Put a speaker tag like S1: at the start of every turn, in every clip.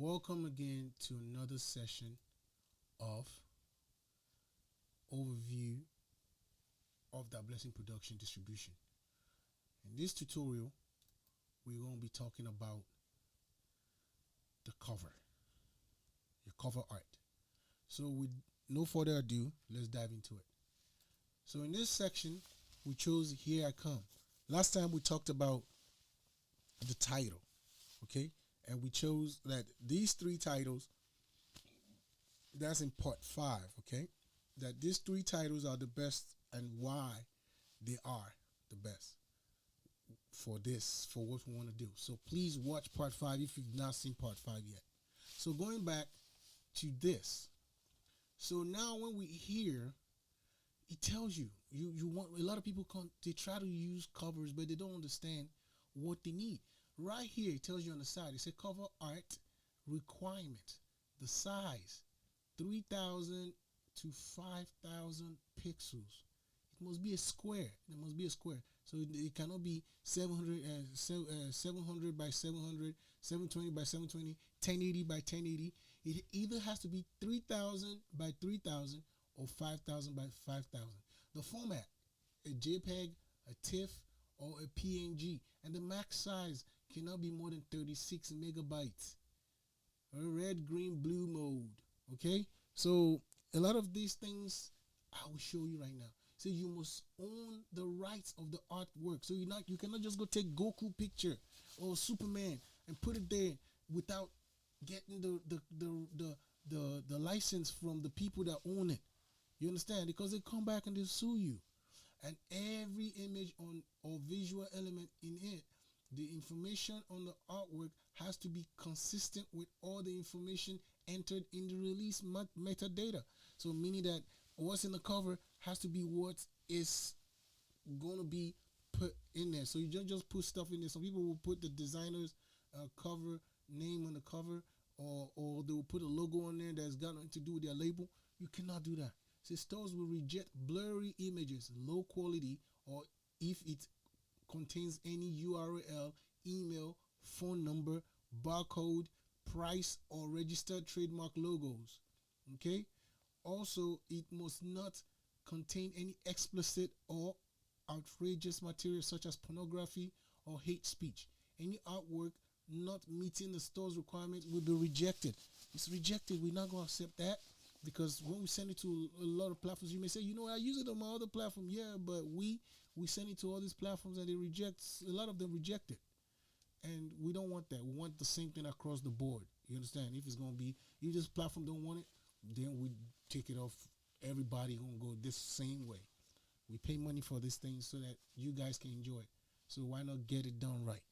S1: Welcome again to another session of overview of the Blessing Production Distribution. In this tutorial, we're going to be talking about the cover, your cover art. So with no further ado, let's dive into it. So in this section, we chose Here I Come. Last time we talked about the title, okay? And we chose that these three titles, that's in part 5, okay? That these three titles are the best and why they are the best for what we want to do. So please watch part 5 if you've not seen part 5 yet. So going back to this. So now when we hear, it tells you want, a lot of people they try to use covers, but they don't understand what they need. Right here, it tells you on the side, it says cover art requirement, the size, 3,000 to 5,000 pixels. It must be a square. There must be a square. So it cannot be 700 by 700, 720 by 720, 1080 by 1080. It either has to be 3,000 by 3,000 or 5,000 by 5,000. The format, a JPEG, a TIFF, or a PNG. And the max size cannot be more than 36 megabytes. A red, green, blue mode. Okay? So a lot of these things I will show you right now. So you must own the rights of the artwork. So you cannot just go take Goku picture or Superman and put it there without getting the license from the people that own it. You understand? Because they come back and they sue you. And every image or visual element in it, the information on the artwork has to be consistent with all the information entered in the release metadata. So meaning that what's in the cover has to be what is going to be put in there. So you don't just put stuff in there. Some people will put the designer's cover name on the cover, or they will put a logo on there that's got nothing to do with their label. You cannot do that. So stores will reject blurry images, low quality, or if it contains any URL, email, phone number, barcode, price, or registered trademark logos. Okay? Also, it must not contain any explicit or outrageous material such as pornography or hate speech. Any artwork not meeting the store's requirements will be rejected. It's rejected. We're not going to accept that, because when we send it to a lot of platforms, you may say, I use it on my other platform. Yeah, but we send it to all these platforms and they reject. A lot of them reject it. And we don't want that. We want the same thing across the board. You understand? If it's going to be, if this platform don't want it, then we take it off. Everybody going to go this same way. We pay money for this thing so that you guys can enjoy it. So why not get it done right?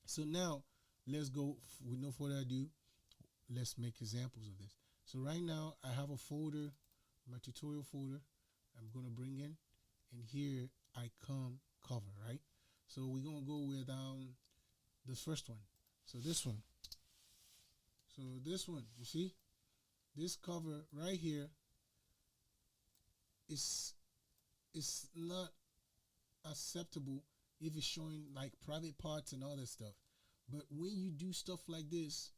S1: So now, let's go, with no further ado, let's make examples of this. So right now, I have a folder, my tutorial folder, I'm going to bring in, and here I come cover, right? So we're going to go with the first one. So this one. So this one, you see? This cover right here is not acceptable if it's showing like private parts and all that stuff. But when you do stuff like this,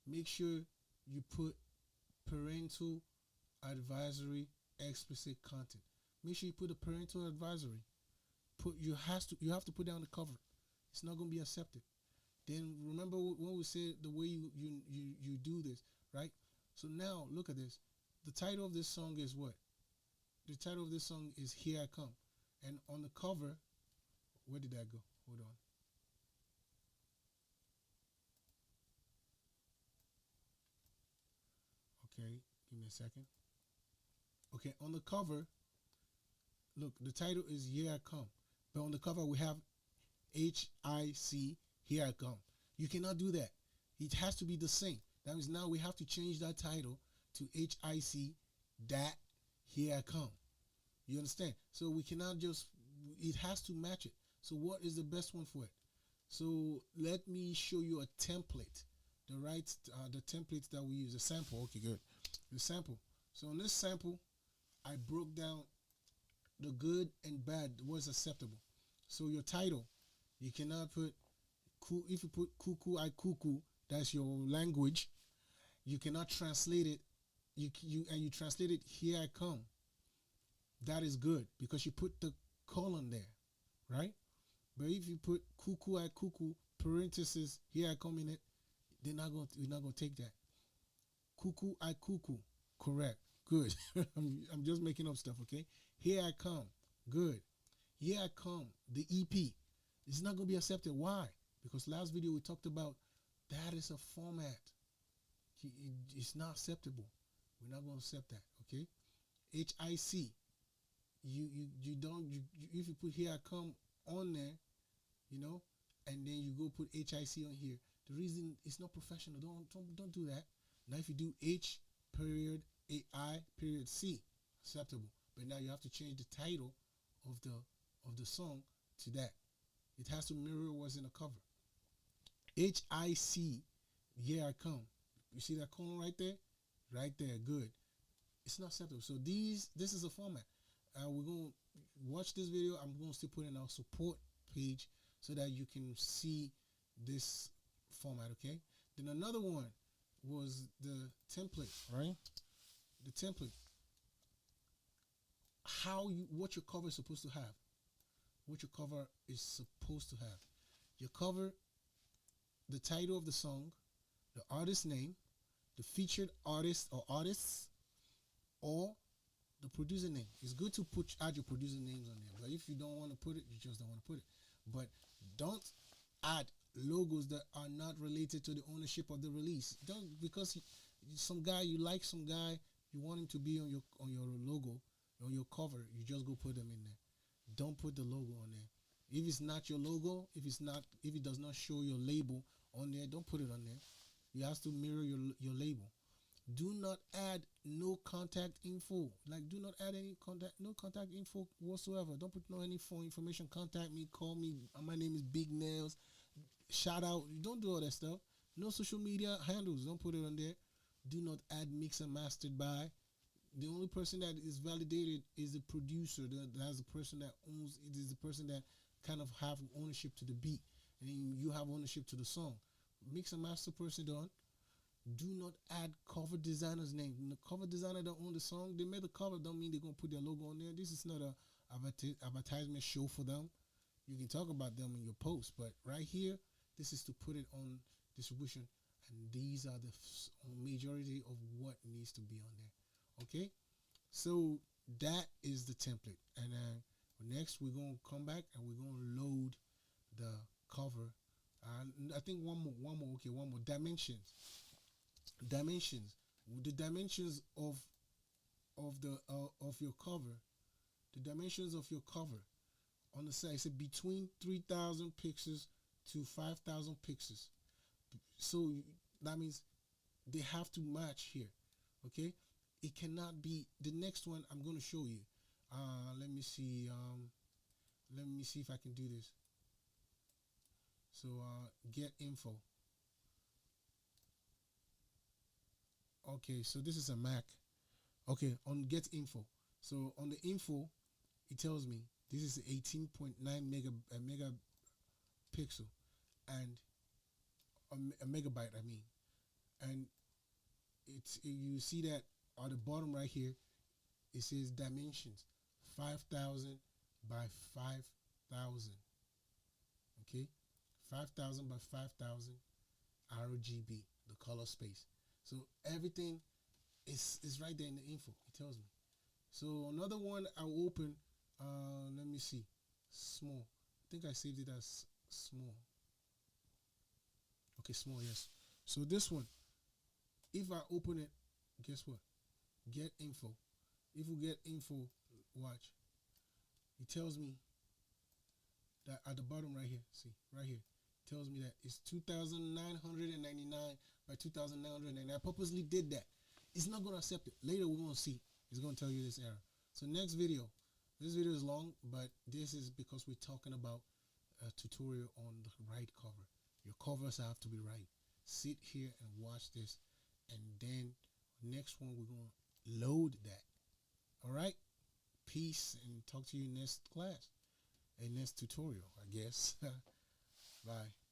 S1: make sure you put parental advisory explicit content. Make sure you put a parental advisory. You have to put down the cover. It's not going to be accepted. Then remember when we said the way you do this, right? So now look at this. The title of this song is what? The title of this song is Here I Come. And on the cover, where did that go? Hold on. Okay, give me a second. Okay, on the cover, look, the title is Here I Come. But on the cover, we have HIC, Here I Come. You cannot do that. It has to be the same. That means now we have to change that title to HIC that Here I Come. You understand? So we cannot just, it has to match it. So what is the best one for it? So let me show you a template. The templates that we use, a sample. Okay, good. The sample. So in this sample, I broke down the good and bad, what's acceptable. So your title, you cannot put, if you put cuckoo, I cuckoo, that's your language, you cannot translate it. You translate it, here I come. That is good because you put the colon there, right? But if you put cuckoo I cuckoo parenthesis, here I come in it, you're not gonna take that. Cuckoo I cuckoo, correct, good. I'm just making up stuff, okay? Here I come, good. Here I come, the EP. It's not gonna be accepted. Why? Because last video we talked about that is a format. It's not acceptable. We're not gonna accept that, okay? HIC. You don't if you put here I come on there, you know, and then you go put HIC on here. The reason it's not professional. Don't do that. Now if you do H period AI period C, acceptable. But now you have to change the title of the song to that. It has to mirror what's in the cover. HIC, here I come. You see that colon right there? Right there, good. It's not acceptable. So this is a format. We're going to watch this video. I'm going to still put in our support page so that you can see this format, okay? Then another one was the template, right? The template. What your cover is supposed to have. What your cover is supposed to have. Your cover, the title of the song, the artist name, the featured artist or artists, or the producer name. It's good to add your producer names on there, but if you don't want to put it, you just don't want to put it. But don't add logos that are not related to the ownership of the release. Don't, because some guy you like, some guy you want him to be on your logo, on your cover, you just go put them in there. Don't put the logo on there. If it's not your logo, if it does not show your label on there, don't put it on there. You have to mirror your label. Do not add no contact info. Like, do not add any no contact info whatsoever. Don't put no any phone information. Contact me, call me. My name is Big Nails. Shout out. Don't do all that stuff. No social media handles. Don't put it on there. Do not add mix and mastered by. The only person that is validated is the producer. That's the person that owns. It is the person that kind of have ownership to the beat, and then you have ownership to the song. Mix and master person done. Do not add cover designer's name. The cover designer that own the song, they made the cover, don't mean they're going to put their logo on there. This is not a advertisement show for them. You can talk about them in your post, but right here, this is to put it on distribution, and these are the majority of what needs to be on there. Okay, so that is the template, and next we're going to come back and we're going to load the cover. I think one more. Dimensions. The dimensions of your cover. The dimensions of your cover on the side, I said between 3,000 pixels to 5,000 pixels. So that means they have to match here. Okay, it cannot be. The next one I'm going to show you. Let me see. Let me see if I can do this. So get info. Okay, so this is a Mac. Okay, on get info. So on the info, it tells me this is 18.9 megapixel and a megabyte. I mean, and you see that on the bottom right here, it says dimensions 5,000 by 5,000. Okay, 5,000 by 5,000 RGB, the color space. So everything is right there in the info. It tells me. So another one I'll open. Let me see. Small. I think I saved it as small. Okay, small. Yes. So this one, if I open it, guess what? Get info. If we get info, watch. It tells me that at the bottom right here. See, right here. Tells me that it's 2,999 by 2,999. I purposely did that. It's not going to accept it. Later we're going to see. It's going to tell you this error. So next video. This video is long, but this is because we're talking about a tutorial on the right cover. Your covers have to be right. Sit here and watch this, and then next one we're going to load that. All right? Peace, and talk to you next class. And next tutorial, I guess. Bye.